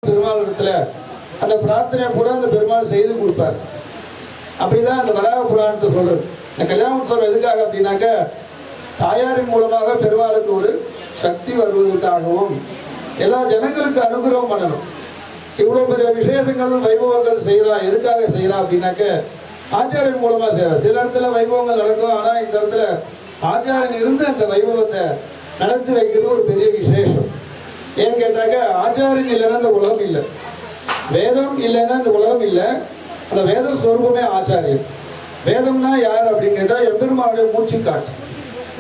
பெருமாள் இடத்துல அந்த பிரார்த்தனை கூட அந்த பெருமாள் செய்து கொடுப்பார். அப்படிதான் அந்த வராக புராணத்தை சொல்றது. இந்த கல்யாண உற்சவம் எதுக்காக அப்படின்னாக்க தாயாரின் மூலமாக பெருமாளுக்கு ஒரு சக்தி வருவதற்காகவும் எல்லா ஜனங்களுக்கு அனுகிரகம் பண்ணணும். இவ்வளவு பெரிய விசேஷங்கள் வைபவங்கள் செய்யலாம். எதுக்காக செய்யலாம் அப்படின்னாக்க ஆச்சாரியன் மூலமா செய்யலாம். சில இடத்துல வைபவங்கள் நடக்கும். ஆனா இந்த இடத்துல ஆச்சாரியன் இருந்து அந்த வைபவத்தை நடத்தி வைக்கிறது ஒரு பெரிய விசேஷம். ஏன்னு கேட்டாக்க ஆச்சாரியன் இல்லைன்னா இந்த உலகம் இல்லை, வேதம் இல்லைன்னா இந்த உலகம் இல்லை. அந்த வேத ஸ்வரூபமே ஆச்சாரியன். வேதம்னா யார் அப்படின்னு கேட்டால் எம்பெருமானுடைய மூச்சு காட்டு.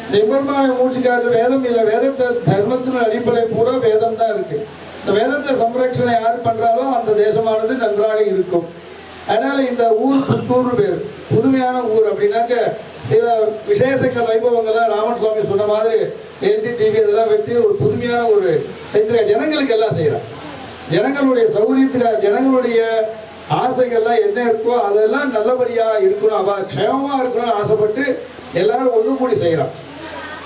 இந்த எம்பெருமானுடைய மூச்சு காட்டு வேதம் இல்லை. வேதத்தை தர்மத்தின் அடிப்படை பூரா வேதம் தான் இருக்கு. இந்த வேதத்தை சம்ரட்சணை யார் பண்றாலும் அந்த தேசமானது நன்றாக இருக்கும். அதனால இந்த ஊர் புத்தூர் பேர் புதுமையான ஊர் அப்படின்னாக்க சில விசேஷங்கள் வைபவங்கள்லாம் ராமன் சுவாமி சொன்ன மாதிரி எல்டி டிவி இதெல்லாம் வச்சு ஒரு புதுமையான ஒரு செஞ்ச ஜனங்களுக்கு எல்லாம் செய்யறான். ஜனங்களுடைய சௌகரியத்துக்காக ஜனங்களுடைய ஆசைகள்லாம் என்ன இருக்கோ அதெல்லாம் நல்லபடியா இருக்கணும், அவ க்ஷேமமா இருக்கணும்னு ஆசைப்பட்டு எல்லாரும் ஒன்று கூடி செய்யறான்.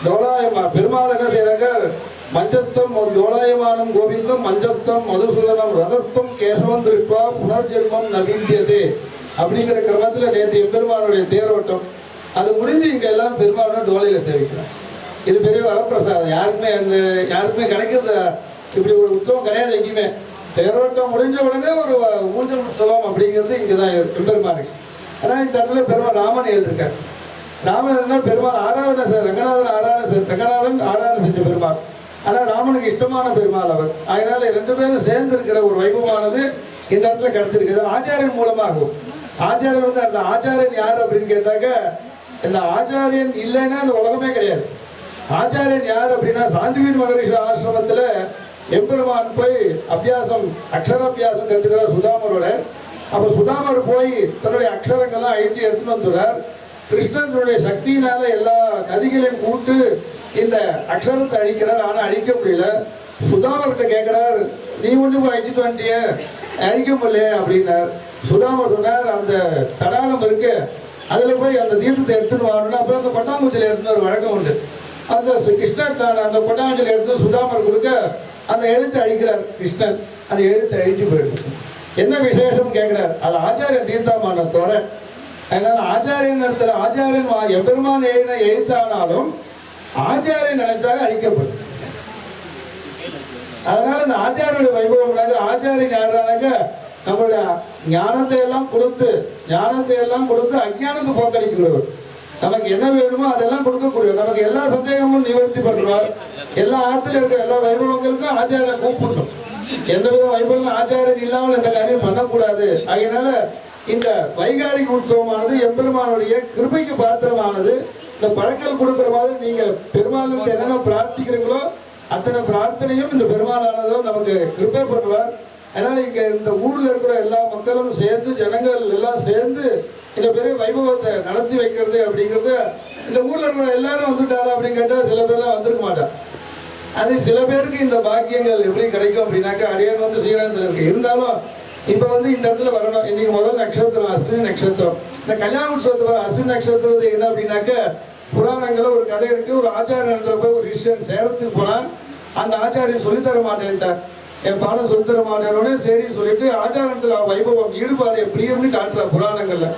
தோலாயமா பெருமாள் என்ன செய்யறாங்க, மஞ்சஸ்தம் தோலாயமானம் கோவிந்தம் மஞ்சஸ்தம் மதுசூதனம் ரதஸ்தம் கேசவம் திருப்பா புனர்ஜென்மம் நவீந்தியதே அப்படிங்கிற கிரமத்துல நேற்று எம்பெருமானுடைய தேரோட்டம் அது முடிஞ்சு இங்க எல்லாம் பெருமாளோட டோலையில சேவிக்கிறான். இது பெரிய வரப்பிரசாதம். யாருக்குமே கிடைக்கிறது இப்படி ஒரு உற்சவம் கிடையாது எங்கேயுமே. தேரோட்டம் முடிஞ்ச உடனே ஒரு ஊஞ்சல் உற்சவம் அப்படிங்கிறது இங்கதான் எம்பெருமானுக்கு. ஆனா இந்த இடத்துல பெருமாள் ராமன் எழுதிருக்காரு. ராமன் என்ன பெருமாள் ஆராதனை ரங்கநாதன் ஆராதனை செஞ்ச பெருமாள். ஆனா ராமனுக்கு இஷ்டமான பெருமாள் அவர். அதனால ரெண்டு பேரும் சேர்ந்து இருக்கிற ஒரு வைபவமானது இந்த இடத்துல கிடைச்சிருக்குது ஆச்சாரியன் மூலமாகும். ஆச்சாரியன் வந்து அந்த ஆச்சாரியன் யார் அப்படின்னு கேட்டாக்க இந்த ஆச்சாரியன் இல்லைன்னா இந்த உலகமே கிடையாது. ஆச்சாரியன் யார் அப்படின்னா சாந்திவீர் மகரிஷி ஆசிரமத்துல எம்பெருமான் போய் அபியாசம் அக்ஷராபியாசம் கற்றுக்கிறார் சுதாமரோட. அப்ப சுதாமர் போய் தன்னுடைய அக்ஷரங்கள்லாம் அழிச்சு எடுத்துன்னு வந்துடுறார். கிருஷ்ணனுடைய சக்தியினால எல்லா கதிகளையும் கூட்டு இந்த அக்ஷரத்தை அழிக்கிறார். ஆனா அழிக்க முடியல. சுதாமர்கிட்ட கேட்கிறார், நீ ஒண்ணு போய் அழிச்சிட்டு வந்துட்டிய அழிக்க முடியல அப்படின்னார். சுதாமர் சொன்னார், அந்த தடாகம் இருக்கு அதுல போய் அந்த தீர்த்தத்தை எடுத்துன்னு வாங்கணும். அப்புறம் அந்த பட்டாம்பூச்சில எடுத்துன்னு ஒரு வழக்கம் உண்டு. அந்த கிருஷ்ணன் அந்த பட்டாம்பூச்சில எடுத்து சுதாமர் கொடுக்க அந்த எழுத்தை அழிக்கிறார் கிருஷ்ணன். அந்த எழுத்தை அழிச்சு போயிடுது. என்ன விசேஷம் கேட்கிறார். அது ஆச்சாரியன் தீர்த்தமான தோற. அதனால ஆச்சாரியன் இடத்துல ஆச்சாரியன் எம்பெருமான் எழுத்தானாலும் ஆச்சாரியன் நினைச்சாக அழிக்கப்படும். அதனால இந்த ஆச்சாரிய வைபவம் ஆச்சாரியன் யாருனாக்க நம்மளுடைய ஞானத்தை எல்லாம் கொடுத்து அஞ்ஞானத்தை போக்கடிக்கிறவர். நமக்கு என்ன வேணுமோ அதெல்லாம் கொடுக்கக்கூடியவர். நமக்கு எல்லா சந்தேகமும் நிவர்த்தி பண்றார். எல்லா ஆத்துல இருக்கிற எல்லா வைபவங்களுக்கும் ஆச்சாரியனை கூப்பிடணும். எந்த வித வைபவங்களும் ஆச்சாரியன் இல்லாமல் எந்த காரியம் பண்ணக்கூடாது. அதனால இந்த வைகாரிக உற்சவமானது எம்பெருமானுடைய கிருபைக்கு பாத்திரமானது. இந்த பழங்கள் கொடுக்குற மாதிரி நீங்க பெருமாளுக்கு என்னென்ன பிரார்த்திக்கிறீங்களோ அத்தனை பிரார்த்தனையும் இந்த பெருமாளானதோ நமக்கு கிருபை பண்ணுவார். அதனால இங்க இந்த ஊர்ல இருக்கிற எல்லா மக்களும் சேர்ந்து ஜனங்கள் எல்லாம் சேர்ந்து இந்த பெரிய வைபவத்தை நடத்தி வைக்கிறது அப்படிங்கிறது. இந்த ஊர்ல இருக்கிற எல்லாரும் வந்துட்டாரா அப்படின்னு கேட்டா சில பேர்லாம் வந்திருக்க மாட்டான். அது சில பேருக்கு இந்த பாக்கியங்கள் எப்படி கிடைக்கும் அப்படின்னாக்கா அடியான் வந்து ஸ்ரீரங்கத்தில் இருக்கு. இருந்தாலும் இப்ப வந்து இந்த இடத்துல வரணும். இன்னைக்கு முதல் நட்சத்திரம் அஸ்வினி நட்சத்திரம். இந்த கல்யாண உற்சவத்துல அஸ்வினி நட்சத்திரத்து என்ன அப்படின்னாக்க புராணங்கள்ல ஒரு கதை இருக்கு. ஒரு ஆச்சாரியன் போய் ஒரு விஷயம் சேரத்துக்கு போனா அந்த ஆச்சாரியன் சொல்லித்தர மாட்டேன்ட்டார். என் பாடம் சொல்லித்தர மாட்டேனோடனே சரி சொல்லிட்டு ஆச்சாரத்துல வைபவம் ஈடுபாடு எப்படி அப்படின்னு காட்டுற புராணங்கள்ல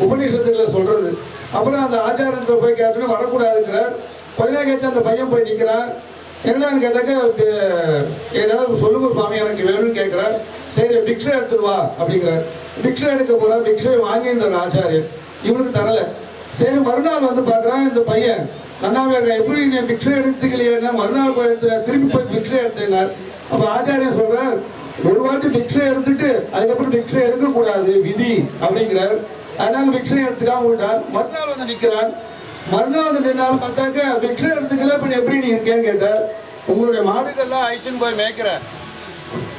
உபநிஷத்துக்களை சொல்றது. அப்புறம் அந்த ஆச்சாரத்தை போய் கேட்டோன்னு வரக்கூடாதுங்கிறார். கொஞ்ச கேட்டு அந்த பையன் போய் நிற்கிறான். என்னன்னு கேட்டாக்க ஏதாவது சொல்லுங்க சுவாமி எனக்கு வேணும்னு கேட்கிறார். சரி பிக்ஷை எடுத்துருவா அப்படிங்கிறார். பிக்ஷை எடுக்க போறா. பிக்ஷை வாங்கியிருந்தார் ஆச்சாரியன். இவனுக்கு தரல. சரி மறுநாள் வந்து பாக்குறான் இந்த பையன் நன்னாவே எப்படி நீ பிக்ஷை எடுத்துக்கலையா, மறுநாள் போய் எடுத்து திருப்பி போய் பிக்ஷை எடுத்துனார். அப்ப ஆச்சாரியன் சொல்றார், ஒரு வாட்டி பிக்ஷை எடுத்துட்டு அதுக்கப்புறம் பிக்ஷை எடுக்கக்கூடாது விதி அப்படிங்கிறார். அதனால பிக்ஷை எடுத்துக்காம விட்டார். மறுநாள் வந்து நிற்கிறான். மறுநாள் வந்து நின்னாலும் பார்த்தாக்க பிக்ஷை எடுத்துக்கல. இப்ப எப்படி நீ இருக்கேன்னு கேட்டார். உங்களுடைய மாடுகள்லாம் ஆயிடுச்சுன்னு போய் மேய்க்கிற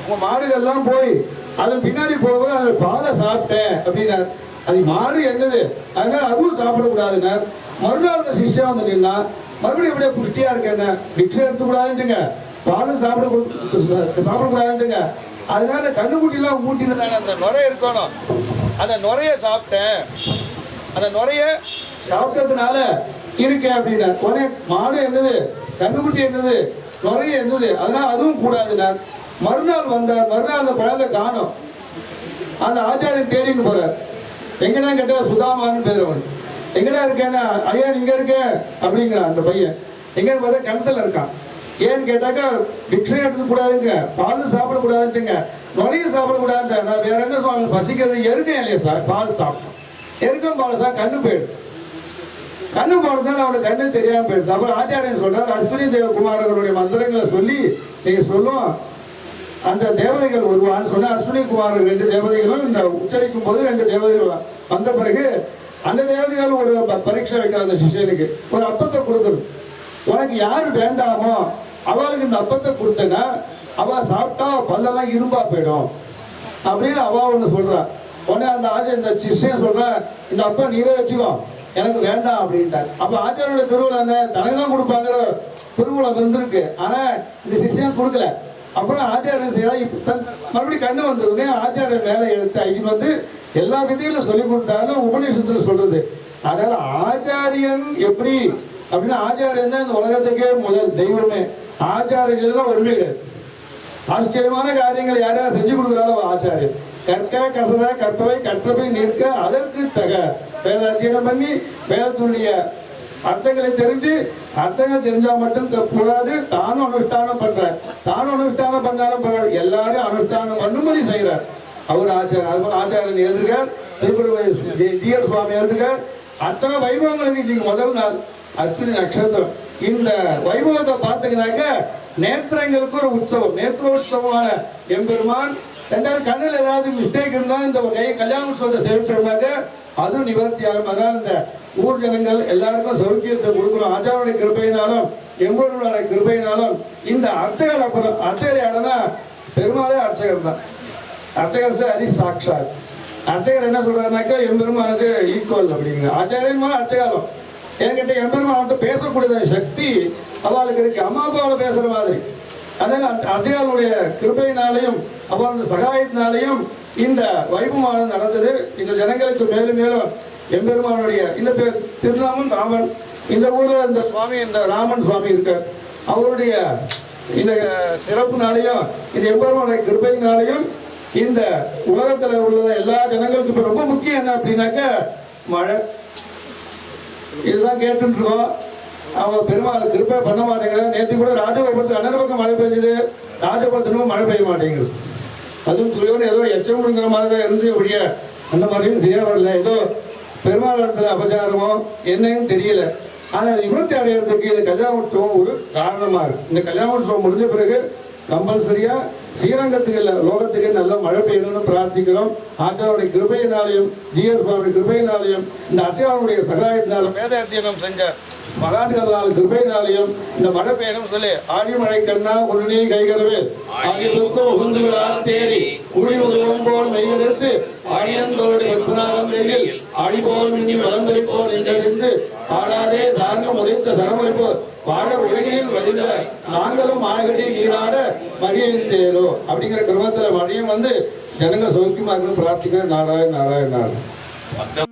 உங்க மாடுகள்லாம் போய் அதன் பின்னாடி போக அதை பாலை சாப்பிட்டேன் அப்படின்னார். அது மாடு என்னது அதனால அதுவும் சாப்பிடக்கூடாதுன்னார். மறுநாள் அந்த சிஷ்யா வந்து நின்னா மறுபடியும் எப்படியே புஷ்டியா இருக்கேன் பிக்ஷை எடுத்துக்கூடாதுட்டுங்க பாலும் சாப்பிடக்கூடாதுட்டுங்க. அதனால கண்ணுக்குட்டிலாம் ஊட்டினதான அந்த நுரை இருக்கணும். அந்த நுரைய சாப்பிட்டேன். அந்த நுரைய சாப்பிட்டதுனால இருக்கேன் அப்படின்னா உடனே மாடு என்னது கண்ணுக்குட்டி என்னது நுரைய என்னது அதனால அதுவும் கூடாதுன்னார். மறுநாள் வந்தார். மறுநாள் அந்த குழந்தை காணோம். அந்த ஆச்சாரியன் தேடின்னு போறார். எங்கடா கேட்டா சுதாமான்னு பேர். அவன் எங்கடா இருக்கேன்னா, ஐயா இங்க இருக்க அப்படிங்கிறான் அந்த பையன். எங்கன்னு பார்த்தா கிணத்துல இருக்கான். ஏன்னு கேட்டாக்கா பிக்ஷை எடுக்க கூடாதுங்க, பால் சாப்பிடக்கூடாதுங்க, நிறைய சாப்பிடக்கூடாது. நான் வேற என்ன சுவாமி பசிக்கிறது, எருக்கம் இல்லையா சார், பால் சாப்பிட்டோம். எருக்கம் பால் சார் கண்ணு போயிடுது. கண்ணு போனதுனால அவனுக்கு கண்ணு தெரியாம போயிடுது. அப்புறம் ஆச்சாரியன் சொல்றாரு, அஸ்வினி தேவகுமாரர்களுடைய மந்திரங்களை சொல்லி நீங்க சொல்லும் அந்த தேவதைகள் வருவான்னு சொன்ன. அஸ்வினி குமார் 2 தேவதைகளும் இந்த உச்சரிக்கும் போது 2 தேவதைகள் வந்த பிறகு அந்த தேவதைகள் ஒரு பரீட்சை வைக்கிற அந்த சிஷியனுக்கு ஒரு அப்பத்தை கொடுக்கணும். உனக்கு யாரு வேண்டாமோ அவளுக்கு இந்த அப்பத்தை கொடுத்தனா அவ சாப்பிட்டா பல்லெல்லாம் இரும்பா போயிடும் அப்படின்னு அவ ஒண்ணு சொல்றா. உடனே அந்த இந்த சிஷ்யன் சொல்ற, இந்த அப்பா நீரே வச்சுக்கோ, எனக்கு வேண்டாம் அப்படின்ட்டார். அப்ப ஆச்சாரியோட திருவிழா என்ன, தனக்கு தான் கொடுப்பாங்க, திருவிழா வந்திருக்கு, ஆனா இந்த சிஷ்யன் கொடுக்கல. அப்புறம் ஆச்சாரியன் செய்யறா, மறுபடியும் கண்ணு வந்ததுன்னே ஆச்சாரியன் மேல எடுத்து ஐயன் வந்து எல்லா விதிகளும் சொல்லி கொடுத்தாலும் உபநிஷத்துல சொல்றது. அதனால ஆச்சாரியன் எப்படி அப்படின்னா, ஆச்சாரியன் தான் இந்த உலகத்துக்கே முதல் தெய்வமே. ஆச்சாரியர்கள் தான் ஒருமே கிடையாது. ஆச்சரியமான காரியங்கள் யாராவது செஞ்சு கொடுக்குறாலும் ஆச்சாரியன். கற்க கசத கற்பவை கற்றவை நிற்க அதற்கு தக வேத அத்தியனம் பண்ணி வேதத்துடைய அர்த்தங்களை தெரிஞ்சு, அர்த்தங்கள் தெரிஞ்சா மட்டும் கூடாது, தானும் அனுஷ்டானம் பண்றார். தானும் அனுஷ்டானம் பண்ணாலும் பரவாயில்ல, எல்லாரும் அனுஷ்டானம் பண்ணும்படி செய்யறார் அவர் ஆச்சாரியன். அது போல ஆச்சாரியன் எழுதுகிறார், திருக்குறள் ஜிஆர் சுவாமி எழுதுகிறார். அத்தனை வைபவங்களுக்கு இன்னைக்கு முதல் நாள் அஸ்வினி நட்சத்திரம். இந்த வைபவத்தை பார்த்தீங்கன்னாக்க நேத்திரங்களுக்கு ஒரு உற்சவம், நேத்திர உற்சவமான எம்பெருமான். ரெண்டாவது கண்ணில் ஏதாவது மிஸ்டேக் இருந்தாலும் இந்த கல்யாண உற்சவத்தை சேவிச்சோம்னாக்க அதுவும் நிவர்த்தி ஆகும். அதனால இந்த ஊர் ஜனங்கள் எல்லாருக்கும் சௌக்கியத்தை கொடுக்கணும். ஆச்சாரோட கிருபையினாலும் எம்பெருமானோட கிருபையினாலும் இந்த அர்ச்சகர், அப்புறம் அர்ச்சகர் யாருன்னா பெருமாளே அர்ச்சகர் தான். அர்ச்சகர் ஹரி சாட்சாத். அர்ச்சகர் என்ன சொல்றாருனாக்கா எம்பெருமானுக்கு ஈக்குவல் அப்படிங்க. ஆச்சாரியன் மேலே அர்ச்சகாலம் என்கிட்ட எம்பெருமான்கிட்ட பேசக்கூடிய சக்தி அவளுக்கு இருக்கு, அம்மா அப்பாவோட பேசுற மாதிரி. அதனால அர்ச்சகருடைய கிருபையினாலையும் அவளோட சகாயத்தினாலையும் இந்த வைபவமானது நடந்தது. இந்த ஜனங்களுக்கு மேலும் மேலும் எம்பெருமானுடைய இந்த திருநாமன் ராமன். இந்த ஊர்ல இந்த சுவாமி, இந்த ராமன் சுவாமி இருக்க, அவருடைய இந்த சிறப்புனாலையும் இந்த எம்பெருமானுடைய கிருபையினாலையும் இந்த உலகத்துல உள்ள எல்லா ஜனங்களுக்கும் இப்ப ரொம்ப முக்கியம் என்ன அப்படின்னாக்க மழை. இதுதான் கேட்டுட்டு இருக்கோம். அவன் பெருமாள் கிருப்பை பண்ண மாட்டேங்கிற. நேற்று கூட ராஜகோபுரத்துக்கு அண்ணன் பக்கம் மழை பெய்யுது, ராஜகோபுரத்திலும் மழை பெய்ய மாட்டேங்குது. அதுவும் துறையோடு ஏதோ எச்சமுங்கிற மாதிரி தான் இருந்து ஒழிய அந்த மாதிரியும் சரியா வரல. ஏதோ பெருமாள் இடத்துல அபச்சாரமோ என்னன்னு தெரியல. ஆனால் நிவர்த்தி அடையிறதுக்கு இந்த கல்யாண உற்சவம் ஒரு காரணமா இருக்கு. இந்த கல்யாண உற்சவம் முடிஞ்ச பிறகு கம்பல்சரியா ஸ்ரீரங்கத்துக்கு இல்லை லோகத்துக்கு நல்ல மழை பெய்யணும்னு பிரார்த்திக்கிறோம். ஆச்சாரோடைய கிருபையினாலையும் ஜிஎஸ் சுவாமி கிருபையினாலையும் இந்த அர்ச்சகருடைய சகாயத்தினாலும் வேத அத்தியனம் செஞ்ச மகான்களால் கிருபையினாலையும் இந்த மழை பெய்யணும் சொல்லி ஆடி மழை கண்ணா உடனே கைகளவே ஆகியோருக்கும் உகுந்து தேறி குழி உதவும் போல் மெய்யெடுத்து ஆடியந்தோடு வெப்பனாகம் தேரில் ஆடிபோல் மின்னி வளம்பரி போல் நெஞ்செடுத்து ஆடாதே சார்ந்த உதைத்த சரமளிப்போர் வாழ உலகில் வழிந்த நாங்களும் ஆகடி நீராட மகிழ்ந்தேரோ அப்படிங்கிற கிரமத்துல மழையும் வந்து ஜனங்க சௌக்கியமா இருக்குன்னு பிரார்த்திக்கிற நாராயண நாராயண நாராயண.